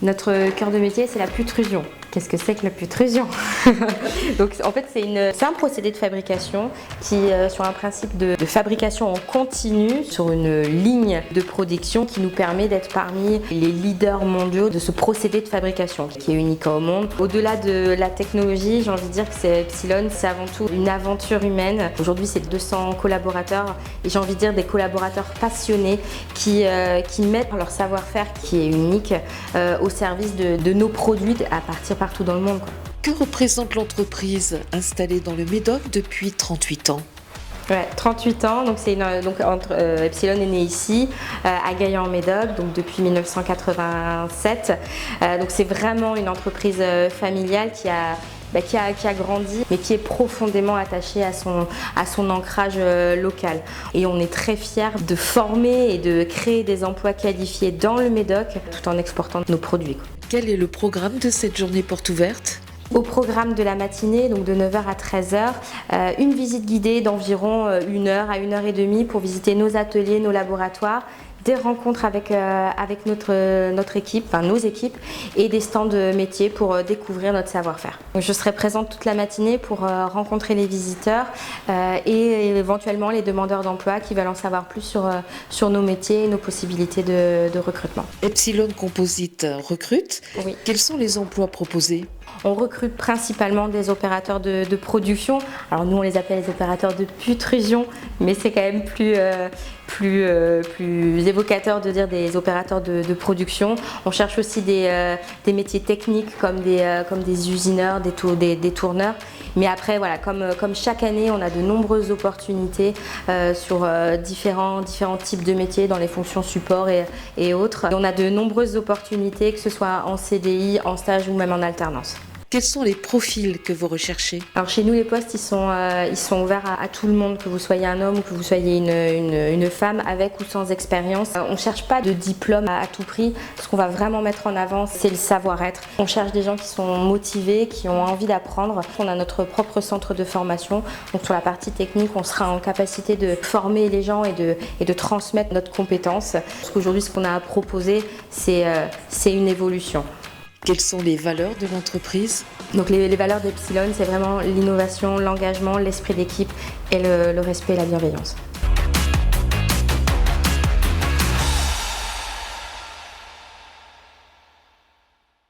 Notre cœur de métier, c'est la putrusion. Qu'est-ce que c'est que la putrusion? Donc en fait c'est un procédé de fabrication qui sur un principe de fabrication en continu sur une ligne de production qui nous permet d'être parmi les leaders mondiaux de ce procédé de fabrication qui est unique au monde. Au-delà de la technologie, j'ai envie de dire que c'est Epsilon, c'est avant tout une aventure humaine. Aujourd'hui c'est 200 collaborateurs et j'ai envie de dire des collaborateurs passionnés qui mettent leur savoir-faire qui est unique au service de nos produits à partir partout dans le monde, quoi. Que représente l'entreprise installée dans le Médoc depuis 38 ans? Ouais, 38 ans, donc Epsilon est né ici, à Gaillan-en-Médoc, donc depuis 1987. Donc c'est vraiment une entreprise familiale qui a grandi, mais qui est profondément attachée à son ancrage local. Et on est très fiers de former et de créer des emplois qualifiés dans le Médoc, tout en exportant nos produits. Quel est le programme de cette journée porte ouverte? Au programme de la matinée, donc de 9h à 13h, une visite guidée d'environ 1 heure à 1h30 pour visiter nos ateliers, nos laboratoires, des rencontres avec notre équipe, enfin nos équipes, et des stands de métiers pour découvrir notre savoir-faire. Je serai présente toute la matinée pour rencontrer les visiteurs et éventuellement les demandeurs d'emploi qui veulent en savoir plus sur nos métiers et nos possibilités de recrutement. Epsilon Composite recrute. Oui. Quels sont les emplois proposés? On recrute principalement des opérateurs de production. Alors nous on les appelle les opérateurs de putrusion, mais c'est quand même plus évocateur de dire des opérateurs de production. On cherche aussi des métiers techniques comme des usineurs, des tourneurs. Mais après voilà, comme chaque année on a de nombreuses opportunités sur différents types de métiers dans les fonctions support et autres. Et on a de nombreuses opportunités, que ce soit en CDI, en stage ou même en alternance. Quels sont les profils que vous recherchez? Alors chez nous les postes ils sont ouverts à tout le monde, que vous soyez un homme ou que vous soyez une femme avec ou sans expérience. On ne cherche pas de diplôme à tout prix. Ce qu'on va vraiment mettre en avant c'est le savoir-être. On cherche des gens qui sont motivés, qui ont envie d'apprendre. On a notre propre centre de formation. Donc sur la partie technique on sera en capacité de former les gens et de transmettre notre compétence. Parce qu'aujourd'hui ce qu'on a à proposer c'est une évolution. Quelles sont les valeurs de l'entreprise? Donc les valeurs d'Epsilon, c'est vraiment l'innovation, l'engagement, l'esprit d'équipe et le respect et la bienveillance.